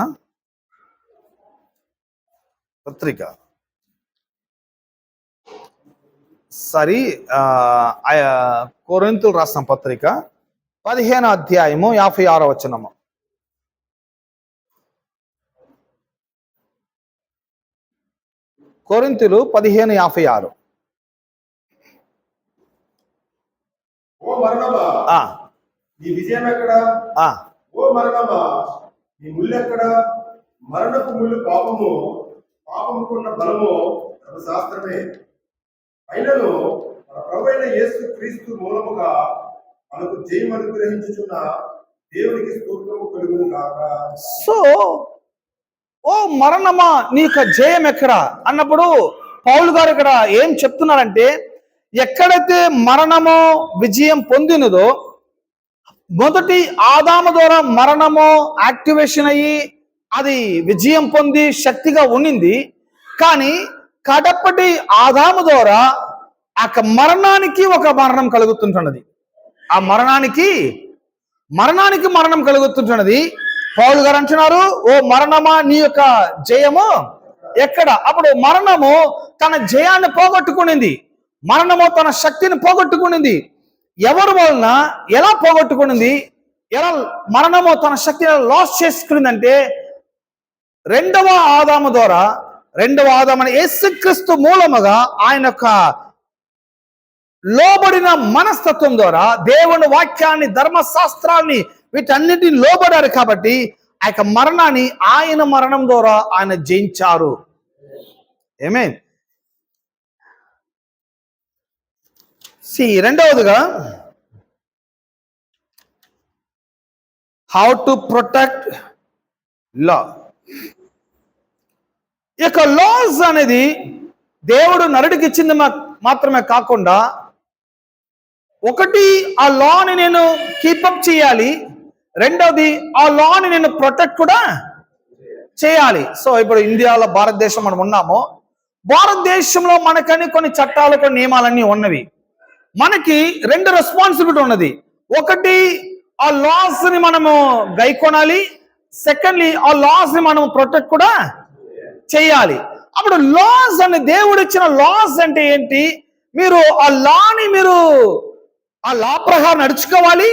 పత్రిక, కొరింథీయులకు రాసిన పత్రిక 15వ అధ్యాయము 56వ వచనము. కొరింథీయులు 15:56. ఓ మరణమా నీ విజయం ఎక్కడా? ఓ మరణమా నీ ముళ్ళు ఎక్కడా? మరణపు ముళ్ళు పాపము, పాపముకున్న బలము శాస్త్రమే. అయినను మన ప్రభువైన యేసు క్రీస్తు మూలముగా మనకు జయం అనుగ్రహించుచున్న దేవునికి స్తోత్రము కలుగును గాక. సో ఓ మరణమా నీకు జయం ఎక్కడా అన్నప్పుడు పౌలు గారు ఇక్కడ ఏం చెప్తున్నారంటే, ఎక్కడైతే మరణము విజయం పొందినదో, మొదటి ఆదాము ద్వారా మరణము యాక్టివేషన్ అయ్యి అది విజయం పొంది శక్తిగా ఉండింది. కానీ కడపటి ఆదాము ద్వారా ఆ మరణానికి ఒక మరణం కలుగుతుంటున్నది. ఆ మరణానికి మరణం కలుగుతుంటున్నది. పౌలు గారు అంటున్నారు, ఓ మరణమా నీ యొక్క జయము ఎక్కడ? అప్పుడు మరణము తన జయాన్ని పోగొట్టుకునింది, మరణము తన శక్తిని పోగొట్టుకునింది. ఎవరి వలన, ఎలా పోగొట్టుకునింది? ఎలా మరణము తన శక్తిని లాస్ చేసుకునిందంటే, రెండవ ఆదాము ద్వారా, రెండవ ఆదాము యేసుక్రీస్తు మూలముగా ఆయన యొక్క లోబడిన మనస్తత్వం ద్వారా దేవుని వాక్యాన్ని, ధర్మశాస్త్రాన్ని, వీటన్నిటిని లోబడారు. కాబట్టి ఆ యొక్క మరణాన్ని ఆయన మరణం ద్వారా ఆయన జయించారు. ఆమేన్. రెండవదిగా హౌ టు ప్రొటెక్ట్ లా. ఈ యొక్క లాస్ అనేది దేవుడు నరుడికి ఇచ్చింది మాత్రమే కాకుండా, ఒకటి ఆ లాని నేను కీపప్ చేయాలి, రెండవది ఆ లాని నేను ప్రొటెక్ట్ కూడా చేయాలి. సో ఇప్పుడు ఇండియాలో, భారతదేశం మనం ఉన్నాము. భారతదేశంలో మనకని కొన్ని చట్టాలు, కొన్ని నియమాలన్నీ ఉన్నవి. మనకి రెండు రెస్పాన్సిబిలిటీ ఉన్నది. ఒకటి ఆ లాస్ ని మనము గైకొనాలి, సెకండ్లీ ఆ లాస్ ని మనం ప్రొటెక్ట్ కూడా చేయాలి. అప్పుడు లాస్ అని దేవుడు ఇచ్చిన లాస్ అంటే ఏంటి? మీరు ఆ లాని మీరు ఆ లా ప్రకారం నడుచుకోవాలి,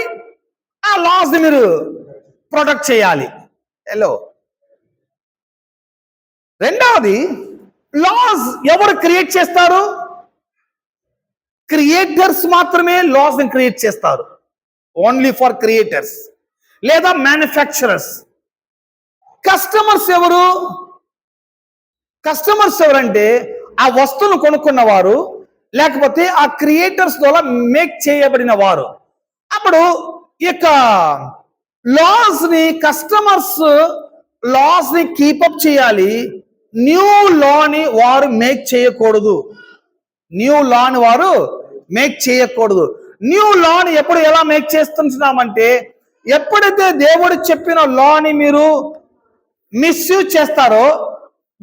ఆ లాస్ ని మీరు ప్రొటెక్ట్ చేయాలి. రెండవది, లాస్ ఎవరు క్రియేట్ చేస్తారు? క్రియేటర్స్ మాత్రమే లాస్ ని క్రియేట్ చేస్తారు. ఓన్లీ ఫర్ క్రియేటర్స్ లేదా మ్యానుఫ్యాక్చరర్స్. కస్టమర్స్ ఎవరు? కస్టమర్స్ ఎవరంటే ఆ వస్తువును కొనుక్కున్న వారు, లేకపోతే ఆ క్రియేటర్స్ ద్వారా మేక్ చేయబడిన వారు. అప్పుడు ఈ యొక్క లాస్ ని కస్టమర్స్ లాస్ ని కీపప్ చేయాలి. న్యూ లాని వారు మేక్ చేయకూడదు. న్యూ లాని వారు మేక్ చేయకూడదు. న్యూ లాని ఎప్పుడు ఎలా మేక్ చేస్తున్నామంటే, ఎప్పుడైతే దేవుడు చెప్పిన లాని మీరు మిస్యూజ్ చేస్తారో,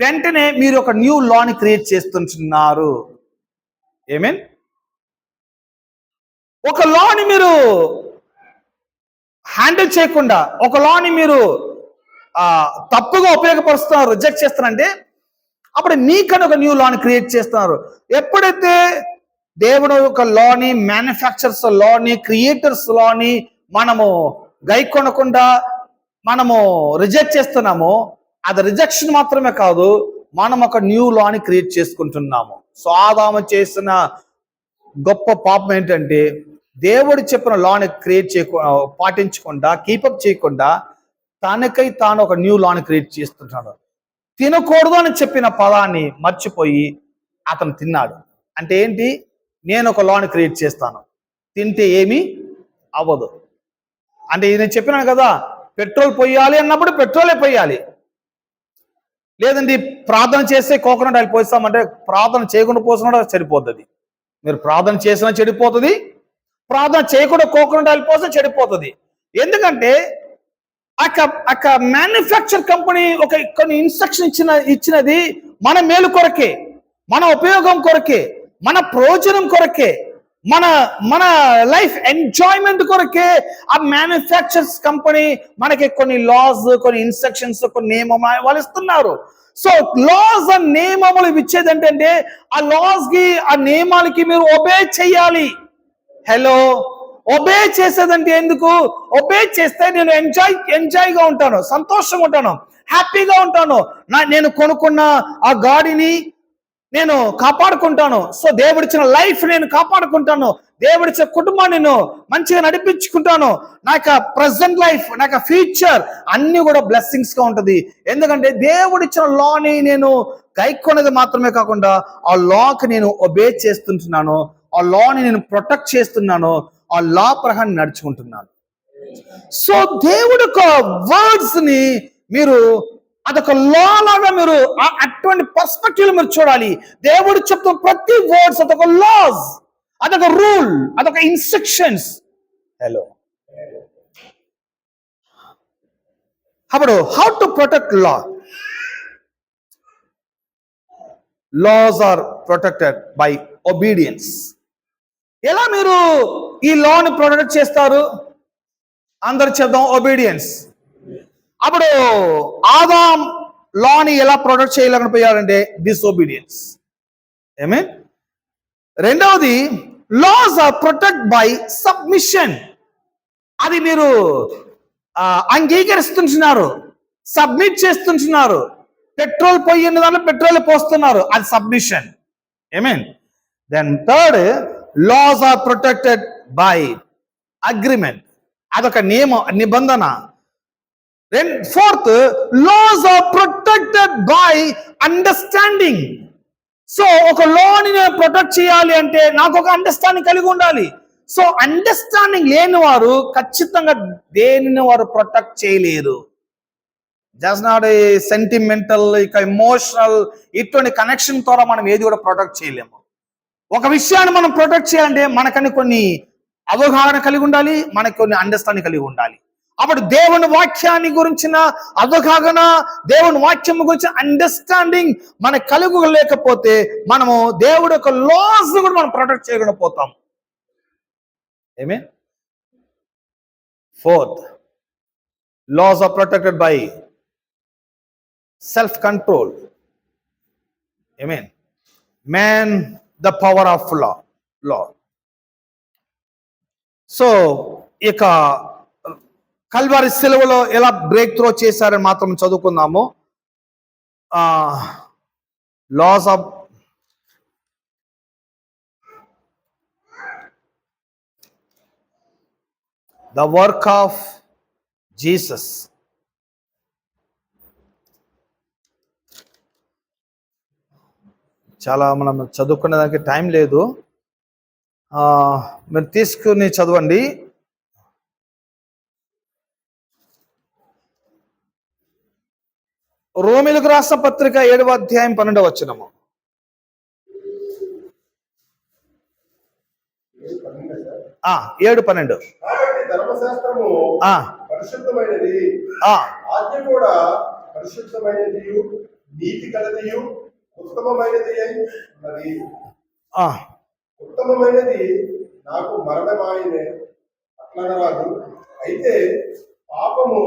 వెంటనే మీరు ఒక న్యూ లాని క్రియేట్ చేస్తుంటున్నారు. ఏమేన్ ఒక లాని మీరు హ్యాండిల్ చేయకుండా, ఒక లాని మీరు తప్పుగా ఉపయోగపరుస్తున్నారు, రిజెక్ట్ చేస్తారంటే అప్పుడు నీకని ఒక న్యూ లాని క్రియేట్ చేస్తున్నారు. ఎప్పుడైతే దేవుడు ఒక లాని, మ్యానుఫ్యాక్చర్స్ లాని, క్రియేటర్స్ లాని మనము గైకొనకుండా మనము రిజెక్ట్ చేస్తున్నామో, అది రిజెక్షన్ మాత్రమే కాదు, మనం ఒక న్యూ లాని క్రియేట్ చేసుకుంటున్నాము. సో ఆదాము చేసిన గొప్ప పాపం ఏంటంటే దేవుడు చెప్పిన లాని పాటించకుండా, కీపప్ చేయకుండా తనకై తాను ఒక న్యూ లాని క్రియేట్ చేస్తుంటాడు. తినకూడదు అని చెప్పిన పదాన్ని మర్చిపోయి అతను తిన్నాడు. అంటే ఏంటి? నేను ఒక లాని క్రియేట్ చేస్తాను, తింటే ఏమీ అవ్వదు. అంటే నేను చెప్పినాను కదా, పెట్రోల్ పోయాలి అన్నప్పుడు పెట్రోలే పోయాలి. లేదండి ప్రార్థన చేస్తే కోకోనట్ ఆయిల్ పోస్తామంటే ప్రార్థన చేయకుండా పోసినా చెడిపోతుంది. మీరు ప్రార్థన చేసినా చెడిపోతుంది, ప్రార్థన చేయకుండా కోకోనట్ ఆయిల్ పోస్తే చెడిపోతుంది. ఎందుకంటే ఒక మ్యానుఫ్యాక్చర్ కంపెనీ కొన్ని ఇన్స్ట్రక్షన్ ఇచ్చినది మన మేలు కొరకే, మన ఉపయోగం కొరకే, మన ప్రయోజనం కొరకే, మన లైఫ్ ఎంజాయ్మెంట్ కొరకే ఆ మ్యానుఫ్యాక్చర్స్ కంపెనీ మనకి కొన్ని లాస్, కొన్ని ఇన్స్ట్రక్షన్స్, కొన్ని నియమములు వాళ్ళు ఇస్తున్నారు. సో లాస్ అండ్ నియమములు ఇచ్చేది ఏంటంటే ఆ లాస్ కి, ఆ నియమాలకి మీరు ఒబే చెయ్యాలి. హలో, ఒబే చేసేదంటే ఎందుకు? ఒబే చేస్తే నేను ఎంజాయ్గా ఉంటాను, సంతోషంగా ఉంటాను, హ్యాపీగా ఉంటాను. నేను కొనుక్కున్న ఆ గాడిని నేను కాపాడుకుంటాను. సో దేవుడిచ్చిన లైఫ్ నేను కాపాడుకుంటాను, దేవుడిచ్చిన కుటుంబాన్ని నేను మంచిగా నడిపించుకుంటాను. నా యొక్క ప్రజెంట్ లైఫ్, నా యొక్క ఫ్యూచర్ అన్ని కూడా బ్లెస్సింగ్స్ గా ఉంటుంది. ఎందుకంటే దేవుడిచ్చిన లాని నేను గైకొన్నది మాత్రమే కాకుండా ఆ లాకి నేను ఒబే చేస్తుంటున్నాను, ఆ లాని నేను ప్రొటెక్ట్ చేస్తున్నాను, ఆ లా ప్రకారం నడుచుకుంటున్నాను. సో దేవుడి యొక్క వర్డ్స్ ని మీరు అదొక లా లాగా మీరు అటువంటి పర్స్పెక్టివ్ మీరు చూడాలి. దేవుడు చెప్తున్న ప్రతి వర్డ్స్ అదొక లాస్, అదొక రూల్, అదొక ఇన్స్ట్రక్షన్స్. హలో, అప్పుడు how to protect law? Laws are protected by obedience. ఎలా మీరు ఈ లాని ప్రొటెక్ట్ చేస్తారు? అందరు చెప్దాం, ఒబీడియన్స్. అప్పుడు ఆదాం లాని ఎలా ప్రొటెక్ట్ చేయలేకపోయారంటే డిసొబీడియన్స్. ఏమే? రెండవది, laws are protect by submission. అది మీరు అంగీకరిస్తుంటున్నారు, సబ్మిట్ చేస్తుంటున్నారు. పెట్రోల్ పోయిన దాంట్లో పెట్రోల్ పోస్తున్నారు, అది సబ్మిషన్. ఏమేన్? Then third, laws are protected by agreement. అదొక నిబంధన. Fourth, laws are protected by understanding. So ఒక లాని నేను ప్రొటెక్ట్ చేయాలి అంటే నాకు ఒక అండర్స్టాండింగ్ కలిగి ఉండాలి. సో అండర్స్టాండింగ్ లేని వారు ఖచ్చితంగా దేనిని వారు ప్రొటెక్ట్ చేయలేరు. జస్ట్ నాట్ ఏ సెంటిమెంటల్, ఇక ఎమోషనల్, ఇటువంటి కనెక్షన్ ద్వారా మనం ఏది కూడా ప్రొటెక్ట్ చేయలేము. ఒక విషయాన్ని మనం ప్రొటెక్ట్ చేయాలంటే మనకని కొన్ని అవగాహన కలిగి ఉండాలి, మనకు కొన్ని అండర్స్టాండింగ్ కలిగి ఉండాలి. అప్పుడు దేవుని వాక్యాన్ని గురించిన అవగాహన, దేవుని వాక్యం గురించి అండర్స్టాండింగ్ మనకు కలుగలేకపోతే మనము దేవుడి యొక్క లాస్ కూడా మనం ప్రొటెక్ట్ చేయకుండా పోతాం. ఏమే? Fourth, laws are protected by self control. ఏమే? Man the power of law. So ఇక కల్వరి సిలువలో ఎలా బ్రేక్ త్రో చేశారని మాత్రం చదువుకుందాము. Laws of the work of Jesus. చాలా మనం చదువుకునే దానికి టైం లేదు, మీరు తీసుకుని చదవండి. రోమిలకు రాసిన పత్రిక 7వ అధ్యాయం 12వ వచనము. 7:12. కాబట్టి ధర్మశాస్త్రము పరిశుద్ధమైనది, ఆజ్ఞ కూడా పరిశుద్ధమైనది, నీతి కలదియు ఉత్తమమైనది అయి ఉన్నది. ఆ, ఉత్తమమైనది నాకు మరణమాయనే అట్లనరాదు. అయితే పాపము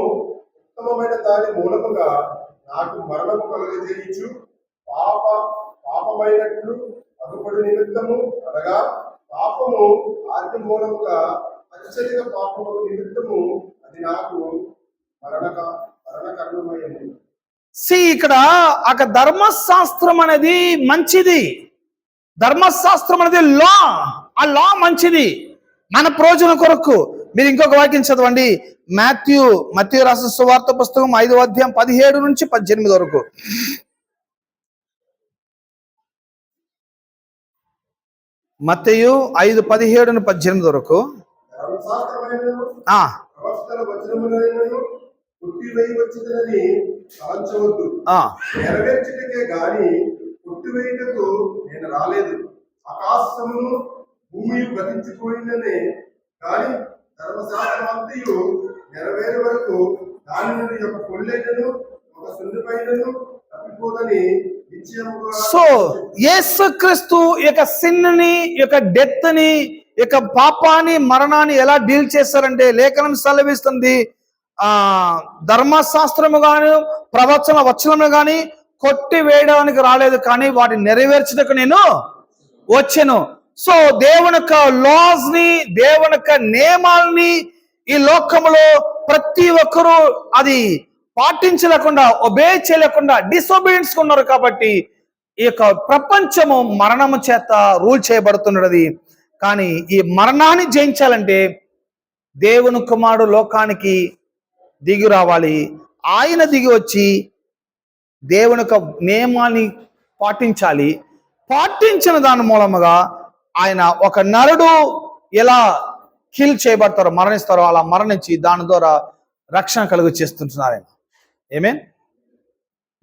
ఉత్తమమైన దాని మూలముగా నాకు మరణము కలుగజేయచ్చు. పాపమైనట్లు అగుపడు నిమిత్తము అనగా పాపము ఆజ్ఞ మూలముగా అత్యధిక పాపము నిమిత్తము అది నాకు మరణకరణమైనది. ఇక్కడ ఒక ధర్మశాస్త్రం అనేది మంచిది. ధర్మశాస్త్రం అనేది లా. ఆ లా మంచిది మన ప్రయోజనం కొరకు. మీరు ఇంకొక వాక్యం చదవండి, మత్తయి రాసిన సువార్త పుస్తకం 5వ అధ్యాయం 17 నుంచి 18 వరకు. మత్తయి 5:17-18 వరకు. ధర్మశాస్త్రమైనను ప్రవక్తల వచనములైనను కొట్టివేయవచ్చునని తలంచవద్దు. నెరవేర్చుటకే గాని కొట్టివేయుటకు నేను రాలేదు. ఆకాశమును భూమి గతించిపోయిందనే గాని ధర్మశాస్త్రమంతయు నెరవేరే వరకు దాని నుండి ఒక పొల్లైనను ఒక సున్నిపైనను తప్పిపోదని నిశ్చయముగా. సో యేసుక్రీస్తు యొక్క సిన్ని, యొక్క డెత్ ని, యొక్క పాపాన్ని, మరణాన్ని ఎలా డీల్ చేశారంటే లేఖనం సెలవిస్తుంది, ధర్మశాస్త్రము గాని ప్రవచన వచనము గాని కొట్టి వేయడానికి రాలేదు, కానీ వాటిని నెరవేర్చడానికి నేను వచ్చాను. సో దేవుని యొక్క లాస్ ని, దేవుని యొక్క నియమాలని ఈ లోకములో ప్రతి ఒక్కరూ అది పాటించలేకుండా, ఒబే చేయలేకుండా డిసొబీడియన్స్ ఉన్నారు. కాబట్టి ఈ యొక్క ప్రపంచము మరణము చేత రూల్ చేయబడుతున్నది. కానీ ఈ మరణాన్ని జయించాలంటే దేవుని కుమారుడు లోకానికి దిగి రావాలి. ఆయన దిగి వచ్చి దేవుని యొక్క నియమాన్ని పాటించాలి. పాటించిన దాని మూలముగా ఆయన ఒక నరుడు ఎలా కిల్ చేయబడతారో, మరణిస్తారో అలా మరణించి దాని ద్వారా రక్షణ కలుగు చేస్తుంటున్నారు ఆయన. ఆమేన్.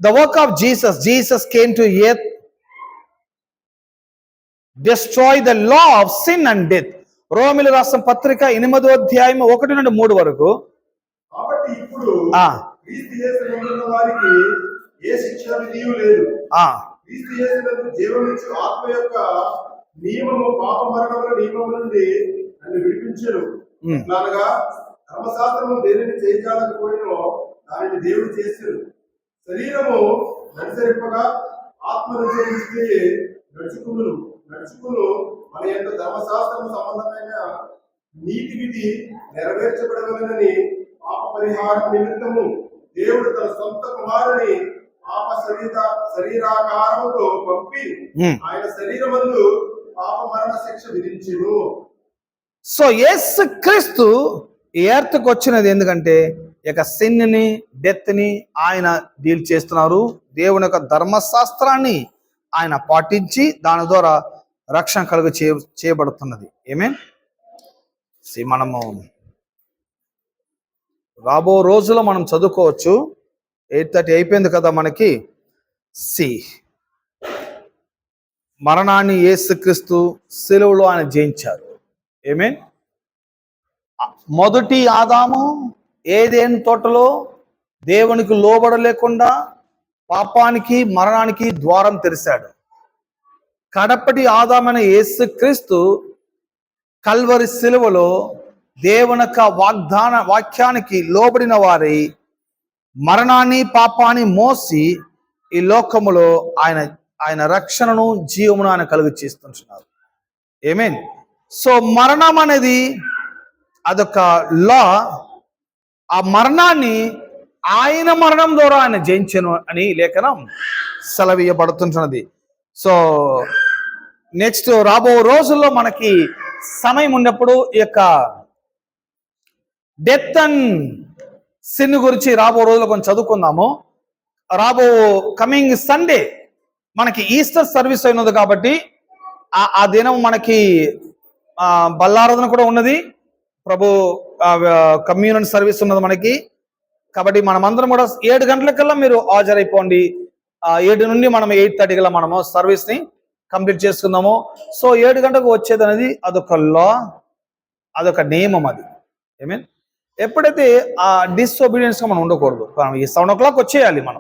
The work of Jesus came to earth, destroy the law of sin and death. రోమిలు రాసిన పత్రిక 8వ అధ్యాయం 1-3 వరకు. కాబట్టి ఇప్పుడు క్రీస్తు యేసునందున్న వారికి ఏ శిక్ష విధియు లేదు. క్రీస్తు యేసునందు జీవమిచ్చు ఆత్మ యొక్క నియమము పాప మరణముల నియమము నుండి నన్ను విడిపించెను. అనగా ధర్మశాస్త్రము దేనిని చేయజాలకపోయినో దానిని దేవుడు చేశాడు. శరీరము నడిసరిప్పగా ఆత్మ అనుసరించి నడుచుకును మన యొక్క ధర్మశాస్త్రము సంబంధమైన నీతి విధి నెరవేర్చబడవలనని పాప పరిహారం నిమిత్తము దేవుడు తన సొంత కుమారుని పాప శరీరాకారముతో పంపి ఆయన శరీరమందు పాప మరణ శిక్ష విధించెను. సో యేసుక్రీస్తు ఈ ఎర్త్కి వచ్చినది ఎందుకంటే ఇక సిన్ని, డెత్ ని ఆయన డీల్ చేస్తున్నారు. దేవుని యొక్క ధర్మశాస్త్రాన్ని ఆయన పాటించి దాని ద్వారా రక్షణ కలుగు చేయబడుతున్నది. ఆమేన్. మనము రాబో రోజులో మనం చదువుకోవచ్చు. 8:30 అయిపోయింది కదా మనకి. మరణాన్ని యేసుక్రీస్తు సిలువలో ఆయన జయించారు. ఆమేన్. మొదటి ఆదాము ఏదెను తోటలో దేవునికి లోబడలేకుండా పాపానికి, మరణానికి ద్వారం తెరిచాడు. కడపటి ఆదామైన యేసుక్రీస్తు కల్వరి సిలువలో దేవుని యొక్క వాక్యానికి లోబడిన వారి మరణాన్ని, పాపాన్ని మోసి ఈ లోకములో ఆయన రక్షణను, జీవమును ఆయన కలుగు చేస్తుంటున్నారు. ఆమేన్. సో మరణం అనేది అదొక లా. ఆ మరణాన్ని ఆయన మరణం ద్వారా ఆయన జయించెను అని లేఖనం సెలవీయబడుతుంటున్నది. సో నెక్స్ట్ రాబో రోజుల్లో మనకి సమయం ఉన్నప్పుడు ఈ యొక్క డెత్ అండ్ సిన్ గురించి రాబో రోజుల్లో కొంచెం చదువుకుందాము. రాబో కమింగ్ సండే మనకి ఈస్టర్ సర్వీస్ అయినది కాబట్టి ఆ దినం మనకి బల్లారాధన కూడా ఉన్నది. ప్రభు కమ్యూనిటీ సర్వీస్ ఉన్నది మనకి. కాబట్టి మనమందరం కూడా 7 గంటలకల్లా మీరు హాజరైపోండి. 7 నుండి మనం 8:30 కల్లా మనము సర్వీస్ ని కంప్లీట్ చేసుకుందాము. సో 7 గంటలకు వచ్చేది అనేది అదొక లా, అదొక నియమం అది. ఐ మీన్ ఎప్పుడైతే ఆ డిసొబీడియన్స్ గా మనం ఉండకూడదు. ఈ 7 o'clock వచ్చేయాలి మనం.